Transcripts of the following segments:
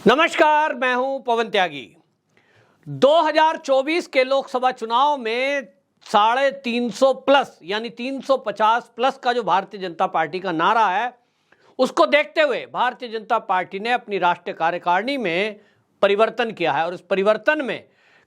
नमस्कार, मैं हूं पवन त्यागी। 2024 के लोकसभा चुनाव में 350 प्लस यानी 350 प्लस का जो भारतीय जनता पार्टी का नारा है, उसको देखते हुए भारतीय जनता पार्टी ने अपनी राष्ट्रीय कार्यकारिणी में परिवर्तन किया है और इस परिवर्तन में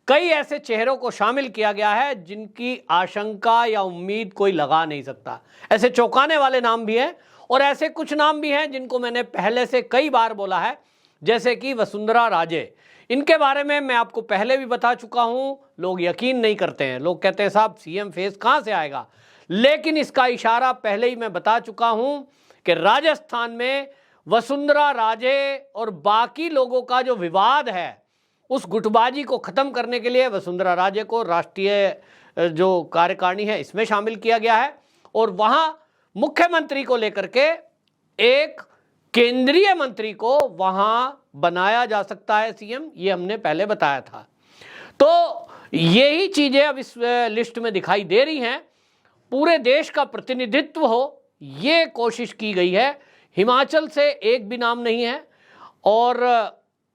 कई ऐसे चेहरों को शामिल किया गया है जिनकी आशंका या उम्मीद कोई लगा नहीं सकता। ऐसे चौंकाने वाले नाम भी हैं और ऐसे कुछ नाम भी हैं जिनको मैंने पहले से कई बार बोला है, जैसे कि वसुंधरा राजे। इनके बारे में मैं आपको पहले भी बता चुका हूं। लोग यकीन नहीं करते हैं, लोग कहते हैं साहब सीएम फेस कहां से आएगा, लेकिन इसका इशारा पहले ही मैं बता चुका हूं कि राजस्थान में वसुंधरा राजे और बाकी लोगों का जो विवाद है, उस गुटबाजी को खत्म करने के लिए वसुंधरा राजे को राष्ट्रीय जो कार्यकारिणी है इसमें शामिल किया गया है और वहां मुख्यमंत्री को लेकर के एक केंद्रीय मंत्री को वहां बनाया जा सकता है सीएम, ये हमने पहले बताया था। तो यही चीजें अब इस लिस्ट में दिखाई दे रही हैं। पूरे देश का प्रतिनिधित्व हो, ये कोशिश की गई है। हिमाचल से एक भी नाम नहीं है और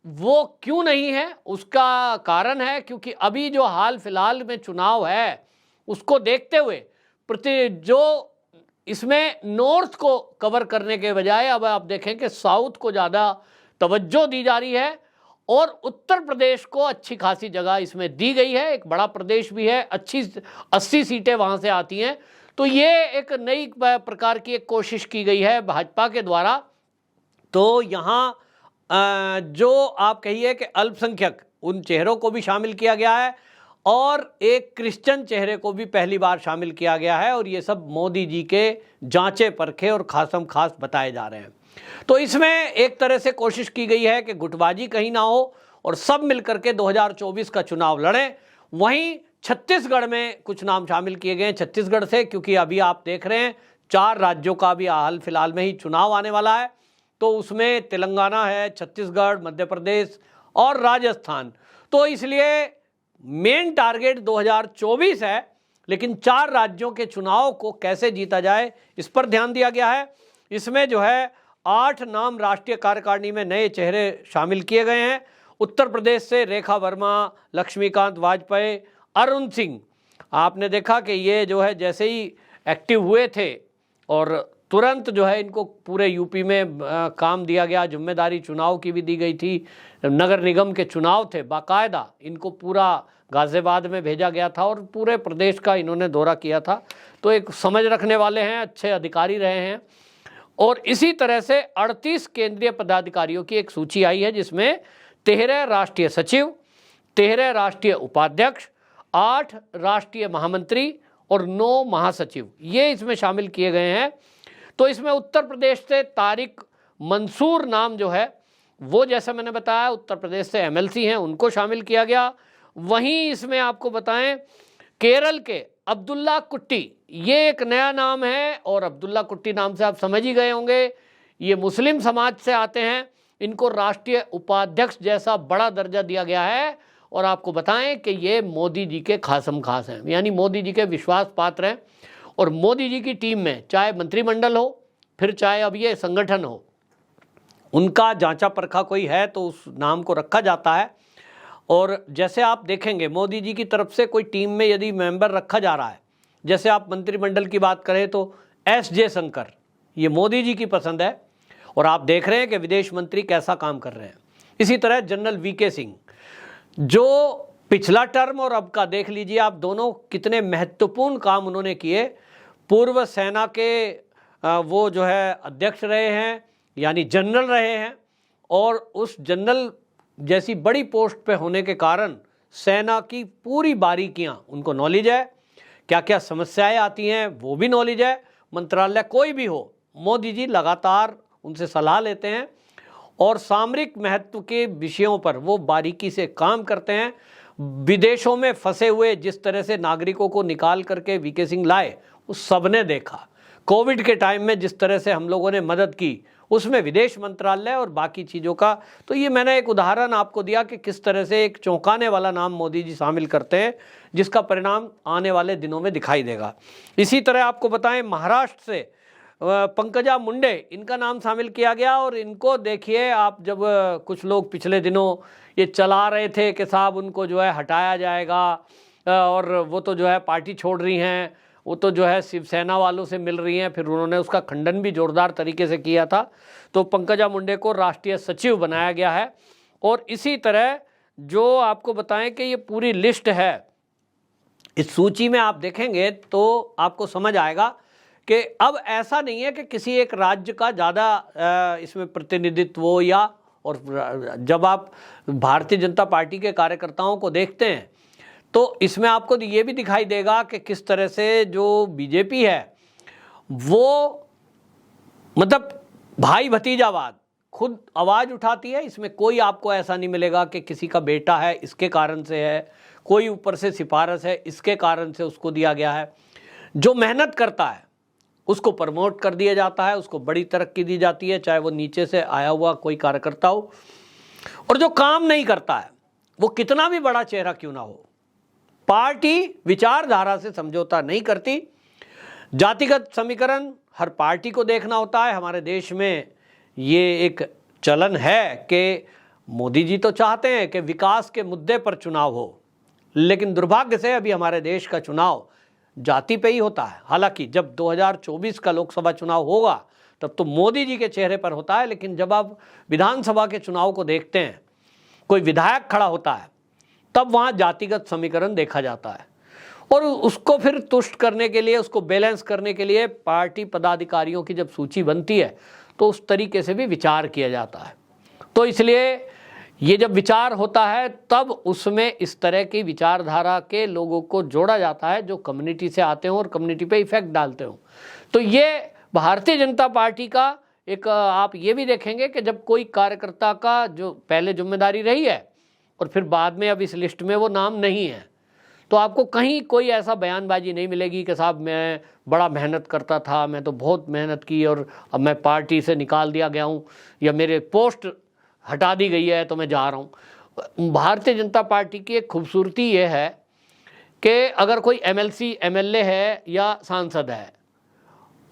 वो क्यों नहीं है, उसका कारण है क्योंकि अभी जो हाल फिलहाल में चुनाव है उसको देखते हुए जो इसमें नॉर्थ को कवर करने के बजाय अब आप देखें कि साउथ को ज़्यादा तवज्जो दी जा रही है और उत्तर प्रदेश को अच्छी खासी जगह इसमें दी गई है। एक बड़ा प्रदेश भी है, अच्छी 80 सीटें वहाँ से आती हैं। तो ये एक नई प्रकार की एक कोशिश की गई है भाजपा के द्वारा। तो यहाँ जो आप कहिए कि अल्पसंख्यक, उन चेहरों को भी शामिल किया गया है और एक क्रिश्चियन चेहरे को भी पहली बार शामिल किया गया है और ये सब मोदी जी के जांचे परखे और खासम खास बताए जा रहे हैं। तो इसमें एक तरह से कोशिश की गई है कि गुटबाजी कहीं ना हो और सब मिलकर के 2024 का चुनाव लड़ें। वहीं छत्तीसगढ़ में कुछ नाम शामिल किए गए हैं छत्तीसगढ़ से, क्योंकि अभी आप देख रहे हैं 4 राज्यों का भी हाल फिलहाल में ही चुनाव आने वाला है। तो उसमें तेलंगाना है, छत्तीसगढ़, मध्य प्रदेश और राजस्थान। तो इसलिए मेन टारगेट 2024 है, लेकिन 4 राज्यों के चुनाव को कैसे जीता जाए इस पर ध्यान दिया गया है। इसमें जो है 8 नाम राष्ट्रीय कार्यकारिणी में नए चेहरे शामिल किए गए हैं। उत्तर प्रदेश से रेखा वर्मा, लक्ष्मीकांत वाजपेयी, अरुण सिंह। आपने देखा कि ये जो है जैसे ही एक्टिव हुए थे और तुरंत जो है इनको पूरे यूपी में काम दिया गया, जिम्मेदारी चुनाव की भी दी गई थी। नगर निगम के चुनाव थे, बाकायदा इनको पूरा गाजियाबाद में भेजा गया था और पूरे प्रदेश का इन्होंने दौरा किया था। तो एक समझ रखने वाले हैं, अच्छे अधिकारी रहे हैं। और इसी तरह से 38 केंद्रीय पदाधिकारियों की एक सूची आई है जिसमें 13 राष्ट्रीय सचिव, 13 राष्ट्रीय उपाध्यक्ष, 8 राष्ट्रीय महामंत्री और 9 महासचिव, ये इसमें शामिल किए गए हैं। तो इसमें उत्तर प्रदेश से तारिक मंसूर नाम जो है वो, जैसा मैंने बताया, उत्तर प्रदेश से एमएलसी हैं, उनको शामिल किया गया। वहीं इसमें आपको बताएं केरल के अब्दुल्ला कुट्टी, ये एक नया नाम है और अब्दुल्ला कुट्टी नाम से आप समझ ही गए होंगे, ये मुस्लिम समाज से आते हैं। इनको राष्ट्रीय उपाध्यक्ष जैसा बड़ा दर्जा दिया गया है और आपको बताएं कि ये मोदी जी के खासम खास हैं, यानी मोदी जी के विश्वास पात्र हैं। और मोदी जी की टीम में चाहे मंत्रिमंडल हो, फिर चाहे अब ये संगठन हो, उनका जांचा परखा कोई है तो उस नाम को रखा जाता है। और जैसे आप देखेंगे मोदी जी की तरफ से कोई टीम में यदि मेंबर रखा जा रहा है, जैसे आप मंत्रिमंडल की बात करें तो एस जयशंकर, ये मोदी जी की पसंद है और आप देख रहे हैं कि विदेश मंत्री कैसा काम कर रहे हैं। इसी तरह जनरल वीके सिंह, जो पिछला टर्म और अब का देख लीजिए आप, दोनों कितने महत्वपूर्ण काम उन्होंने किए। पूर्व सेना के वो जो है अध्यक्ष रहे हैं, यानी जनरल रहे हैं और उस जनरल जैसी बड़ी पोस्ट पे होने के कारण सेना की पूरी बारीकियां उनको नॉलेज है, क्या क्या समस्याएं आती हैं वो भी नॉलेज है। मंत्रालय कोई भी हो, मोदी जी लगातार उनसे सलाह लेते हैं और सामरिक महत्व के विषयों पर वो बारीकी से काम करते हैं। विदेशों में फंसे हुए जिस तरह से नागरिकों को निकाल करके वीके सिंह लाए, उस सबने देखा। कोविड के टाइम में जिस तरह से हम लोगों ने मदद की, उसमें विदेश मंत्रालय और बाकी चीज़ों का। तो ये मैंने एक उदाहरण आपको दिया कि किस तरह से एक चौंकाने वाला नाम मोदी जी शामिल करते हैं, जिसका परिणाम आने वाले दिनों में दिखाई देगा। इसी तरह आपको बताएं महाराष्ट्र से पंकजा मुंडे, इनका नाम शामिल किया गया। और इनको देखिए आप, जब कुछ लोग पिछले दिनों ये चला रहे थे कि साहब उनको जो है हटाया जाएगा और वो तो जो है पार्टी छोड़ रही हैं, वो तो जो है शिवसेना वालों से मिल रही हैं, फिर उन्होंने उसका खंडन भी जोरदार तरीके से किया था। तो पंकजा मुंडे को राष्ट्रीय सचिव बनाया गया है। और इसी तरह जो आपको बताएं कि ये पूरी लिस्ट है, इस सूची में आप देखेंगे तो आपको समझ आएगा कि अब ऐसा नहीं है कि किसी एक राज्य का ज़्यादा इसमें प्रतिनिधित्व हो या, और जब आप भारतीय जनता पार्टी के कार्यकर्ताओं को देखते हैं तो इसमें आपको ये भी दिखाई देगा कि किस तरह से जो बीजेपी है वो मतलब भाई भतीजावाद खुद आवाज़ उठाती है। इसमें कोई आपको ऐसा नहीं मिलेगा कि किसी का बेटा है इसके कारण से है, कोई ऊपर से सिफारिश है इसके कारण से उसको दिया गया है। जो मेहनत करता है उसको प्रमोट कर दिया जाता है, उसको बड़ी तरक्की दी जाती है, चाहे वो नीचे से आया हुआ कोई कार्यकर्ता हो। और जो काम नहीं करता है वो कितना भी बड़ा चेहरा क्यों ना हो, पार्टी विचारधारा से समझौता नहीं करती। जातिगत समीकरण हर पार्टी को देखना होता है। हमारे देश में ये एक चलन है कि मोदी जी तो चाहते हैं कि विकास के मुद्दे पर चुनाव हो, लेकिन दुर्भाग्य से अभी हमारे देश का चुनाव जाति पे ही होता है। हालांकि जब 2024 का लोकसभा चुनाव होगा तब तो मोदी जी के चेहरे पर होता है, लेकिन जब आप विधानसभा के चुनाव को देखते हैं, कोई विधायक खड़ा होता है, तब वहाँ जातिगत समीकरण देखा जाता है। और उसको फिर तुष्ट करने के लिए, उसको बैलेंस करने के लिए पार्टी पदाधिकारियों की जब सूची बनती है तो उस तरीके से भी विचार किया जाता है। तो इसलिए ये जब विचार होता है तब उसमें इस तरह की विचारधारा के लोगों को जोड़ा जाता है जो कम्युनिटी से आते हों और कम्युनिटी पे इफेक्ट डालते हों। तो ये भारतीय जनता पार्टी का एक, आप ये भी देखेंगे कि जब कोई कार्यकर्ता का जो पहले जिम्मेदारी रही है और फिर बाद में अब इस लिस्ट में वो नाम नहीं है, तो आपको कहीं कोई ऐसा बयानबाजी नहीं मिलेगी कि साहब मैं बड़ा मेहनत करता था, मैं तो बहुत मेहनत की और अब मैं पार्टी से निकाल दिया गया हूँ या मेरे पोस्ट हटा दी गई है तो मैं जा रहा हूँ। भारतीय जनता पार्टी की एक खूबसूरती ये है कि अगर कोई एमएलसी एमएलए है या सांसद है,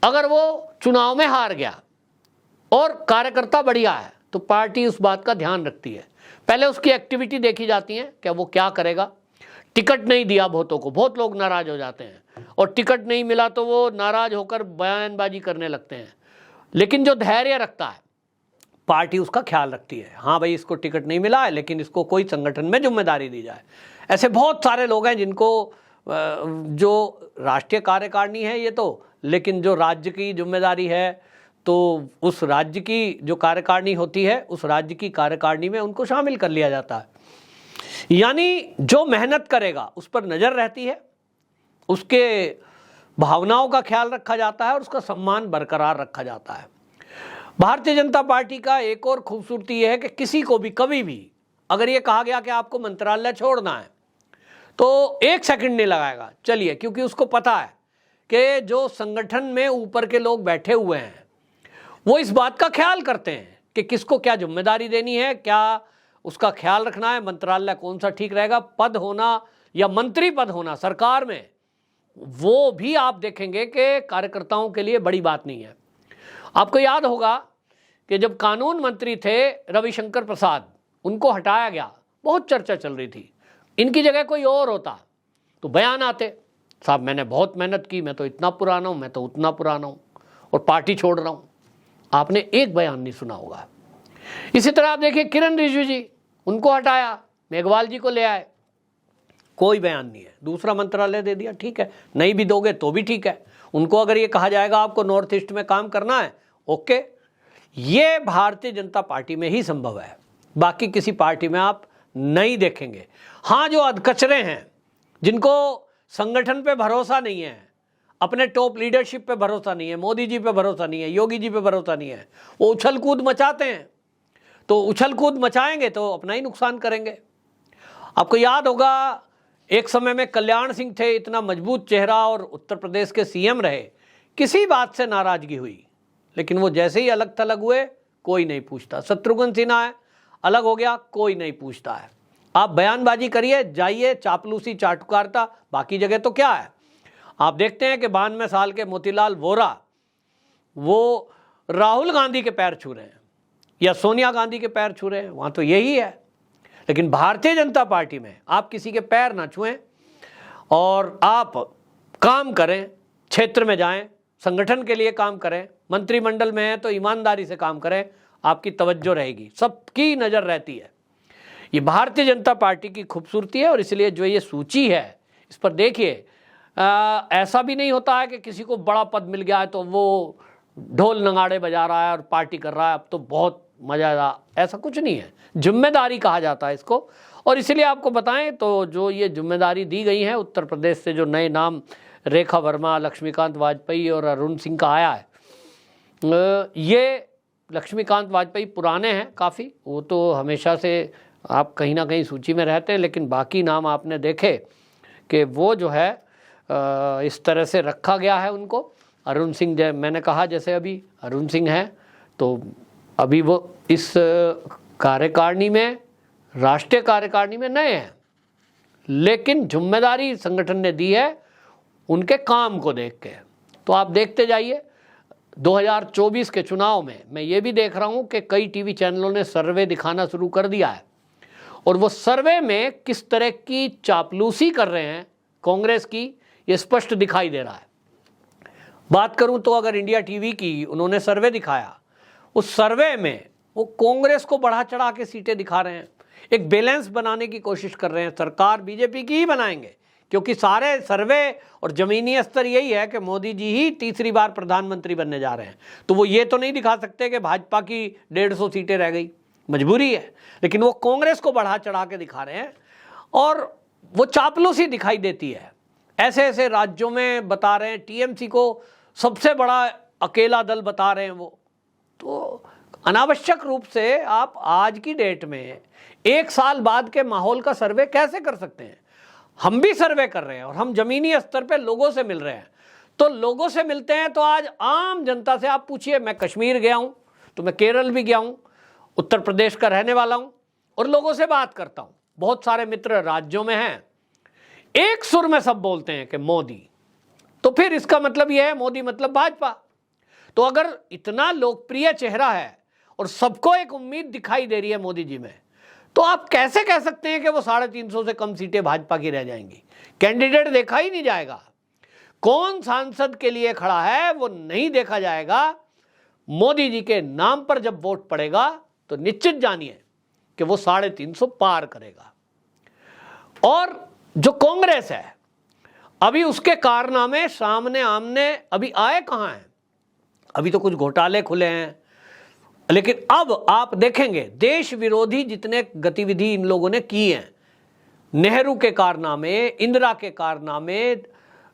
अगर वो चुनाव में हार गया और कार्यकर्ता बढ़िया है तो पार्टी उस बात का ध्यान रखती है। पहले उसकी एक्टिविटी देखी जाती है, क्या वो क्या करेगा। टिकट नहीं दिया बहुतों को, बहुत लोग नाराज हो जाते हैं, और टिकट नहीं मिला तो वो नाराज होकर बयानबाजी करने लगते हैं। लेकिन जो धैर्य रखता है पार्टी उसका ख्याल रखती है, हाँ भाई इसको टिकट नहीं मिला है लेकिन इसको कोई संगठन में जिम्मेदारी दी जाए। ऐसे बहुत सारे लोग हैं जिनको जो राष्ट्रीय कार्यकारिणी है ये तो, लेकिन जो राज्य की जिम्मेदारी है तो उस राज्य की जो कार्यकारिणी होती है उस राज्य की कार्यकारिणी में उनको शामिल कर लिया जाता है। यानी जो मेहनत करेगा उस पर नजर रहती है, उसके भावनाओं का ख्याल रखा जाता है और उसका सम्मान बरकरार रखा जाता है। भारतीय जनता पार्टी का एक और खूबसूरती यह है कि किसी को भी कभी भी अगर ये कहा गया कि आपको मंत्रालय छोड़ना है तो 1 सेकंड नहीं लगाएगा, चलिए, क्योंकि उसको पता है कि जो संगठन में ऊपर के लोग बैठे हुए हैं वो इस बात का ख्याल करते हैं कि किसको क्या जिम्मेदारी देनी है, क्या उसका ख्याल रखना है, मंत्रालय कौन सा ठीक रहेगा। पद होना या मंत्री पद होना सरकार में, वो भी आप देखेंगे कि कार्यकर्ताओं के लिए बड़ी बात नहीं है। आपको याद होगा कि जब कानून मंत्री थे रविशंकर प्रसाद, उनको हटाया गया, बहुत चर्चा चल रही थी। इनकी जगह कोई और होता तो बयान आते, साहब मैंने बहुत मेहनत की, मैं तो इतना पुराना हूं, मैं तो उतना पुराना हूं और पार्टी छोड़ रहा हूं। आपने एक बयान नहीं सुना होगा। इसी तरह आप देखिए किरण रिजिजू जी, उनको हटाया, मेघवाल जी को ले आए, कोई बयान नहीं है। दूसरा मंत्रालय दे दिया, ठीक है, नहीं भी दोगे तो भी ठीक है। उनको अगर ये कहा जाएगा आपको नॉर्थ ईस्ट में काम करना है, ओके, ये भारतीय जनता पार्टी में ही संभव है, बाकी किसी पार्टी में आप नहीं देखेंगे। हाँ, जो अधकचरे हैं, जिनको संगठन पे भरोसा नहीं है, अपने टॉप लीडरशिप पे भरोसा नहीं है, मोदी जी पे भरोसा नहीं है, योगी जी पे भरोसा नहीं है, वो उछल कूद मचाते हैं। तो उछल कूद मचाएंगे तो अपना ही नुकसान करेंगे। आपको याद होगा एक समय में कल्याण सिंह थे, इतना मजबूत चेहरा और उत्तर प्रदेश के सीएम रहे, किसी बात से नाराजगी हुई, लेकिन वो जैसे ही अलग थलग हुए कोई नहीं पूछता। शत्रुघ्न सिन्हा है, अलग हो गया, कोई नहीं पूछता है। आप बयानबाजी करिए, जाइए, चापलूसी चाटुकारिता, बाकी जगह तो क्या है। आप देखते हैं कि 92 साल के मोतीलाल वोरा, वो राहुल गांधी के पैर छू रहे हैं या सोनिया गांधी के पैर छू रहे हैं, वहाँ तो यही है। लेकिन भारतीय जनता पार्टी में आप किसी के पैर ना छुएं और आप काम करें, क्षेत्र में जाएं, संगठन के लिए काम करें, मंत्रिमंडल में हैं तो ईमानदारी से काम करें, आपकी तवज्जो रहेगी, सबकी नज़र रहती है। ये भारतीय जनता पार्टी की खूबसूरती है। और इसलिए जो ये सूची है इस पर देखिए, ऐसा भी नहीं होता है कि किसी को बड़ा पद मिल गया है तो वो ढोल नगाड़े बजा रहा है और पार्टी कर रहा है, अब तो बहुत मजा आ, ऐसा कुछ नहीं है। जिम्मेदारी कहा जाता है इसको। और इसलिए आपको बताएं तो जो ये जिम्मेदारी दी गई है उत्तर प्रदेश से, जो नए नाम रेखा वर्मा, लक्ष्मीकांत वाजपेयी और अरुण सिंह का आया है, ये लक्ष्मीकांत वाजपेयी पुराने हैं काफ़ी, वो तो हमेशा से आप कहीं ना कहीं सूची में रहते हैं, लेकिन बाकी नाम आपने देखे कि वो जो है इस तरह से रखा गया है उनको। अरुण सिंह, मैंने कहा जैसे अभी अरुण सिंह हैं तो अभी वो इस कार्यकारिणी में, राष्ट्रीय कार्यकारिणी में नए हैं, लेकिन जिम्मेदारी संगठन ने दी है उनके काम को देख के। तो आप देखते जाइए 2024 के चुनाव में मैं ये भी देख रहा हूँ कि कई टीवी चैनलों ने सर्वे दिखाना शुरू कर दिया है और वो सर्वे में किस तरह की चापलूसी कर रहे हैं कांग्रेस की, ये स्पष्ट दिखाई दे रहा है। बात करूं तो अगर इंडिया टीवी की उन्होंने सर्वे दिखाया, उस सर्वे में वो कांग्रेस को बढ़ा चढ़ा के सीटें दिखा रहे हैं, एक बैलेंस बनाने की कोशिश कर रहे हैं। सरकार बीजेपी की ही बनाएंगे क्योंकि सारे सर्वे और जमीनी स्तर यही है कि मोदी जी ही तीसरी बार प्रधानमंत्री बनने जा रहे हैं। तो वो ये तो नहीं दिखा सकते कि भाजपा की 150 सीटें रह गई, मजबूरी है, लेकिन वो कांग्रेस को बढ़ा चढ़ा के दिखा रहे हैं और वो चापलूसी दिखाई देती है। ऐसे ऐसे राज्यों में बता रहे हैं, टीएमसी को सबसे बड़ा अकेला दल बता रहे हैं वो। तो अनावश्यक रूप से आप आज की डेट में 1 साल बाद के माहौल का सर्वे कैसे कर सकते हैं? हम भी सर्वे कर रहे हैं और हम जमीनी स्तर पे लोगों से मिल रहे हैं। तो लोगों से मिलते हैं तो आज आम जनता से आप पूछिए, मैं कश्मीर गया हूं तो मैं केरल भी गया हूं, उत्तर प्रदेश का रहने वाला हूं और लोगों से बात करता हूं, बहुत सारे मित्र राज्यों में हैं, एक सुर में सब बोलते हैं कि मोदी। तो फिर इसका मतलब यह है मोदी मतलब भाजपा। तो अगर इतना लोकप्रिय चेहरा है और सबको एक उम्मीद दिखाई दे रही है मोदी जी में, तो आप कैसे कह सकते हैं कि वो 350 से कम सीटें भाजपा की रह जाएंगी? कैंडिडेट देखा ही नहीं जाएगा, कौन सांसद के लिए खड़ा है वो नहीं देखा जाएगा। मोदी जी के नाम पर जब वोट पड़ेगा तो निश्चित जानिए कि वो 350 पार करेगा। और जो कांग्रेस है, अभी उसके कारनामे सामने आमने अभी आए कहां हैं? अभी तो कुछ घोटाले खुले हैं, लेकिन अब आप देखेंगे देश विरोधी जितने गतिविधि इन लोगों ने की हैं, नेहरू के कारनामे, इंदिरा के कारनामे,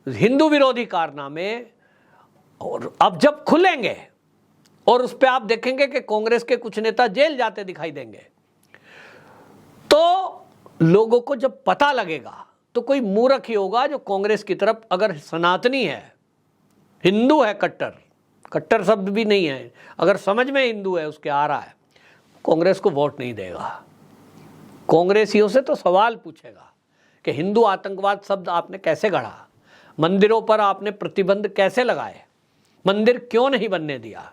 हिंदू विरोधी कारनामे, और अब जब खुलेंगे और उस पर आप देखेंगे कि कांग्रेस के कुछ नेता जेल जाते दिखाई देंगे, तो लोगों को जब पता लगेगा तो कोई मूर्ख ही होगा जो कांग्रेस की तरफ, अगर सनातनी है, हिंदू है, कट्टर शब्द भी नहीं है, अगर समझ में हिंदू है उसके आ रहा है, कांग्रेस को वोट नहीं देगा। कांग्रेसियों से तो सवाल पूछेगा कि हिंदू आतंकवाद शब्द आपने कैसे गढ़ा, मंदिरों पर आपने प्रतिबंध कैसे लगाए, मंदिर क्यों नहीं बनने दिया,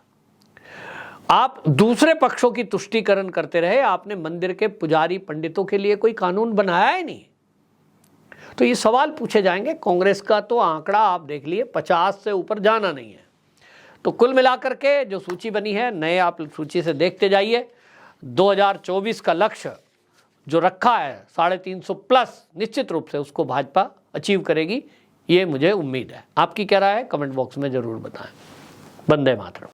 आप दूसरे पक्षों की तुष्टीकरण करते रहे, आपने मंदिर के पुजारी पंडितों के लिए कोई कानून बनाया ही नहीं। तो ये सवाल पूछे जाएंगे। कांग्रेस का तो आंकड़ा आप देख लिए, 50 से ऊपर जाना नहीं है। तो कुल मिलाकर के जो सूची बनी है, नए आप सूची से देखते जाइए, 2024 का लक्ष्य जो रखा है 350 प्लस, निश्चित रूप से उसको भाजपा अचीव करेगी, ये मुझे उम्मीद है। आपकी क्या राय है? कमेंट बॉक्स में जरूर बताएं। वंदे मातरम।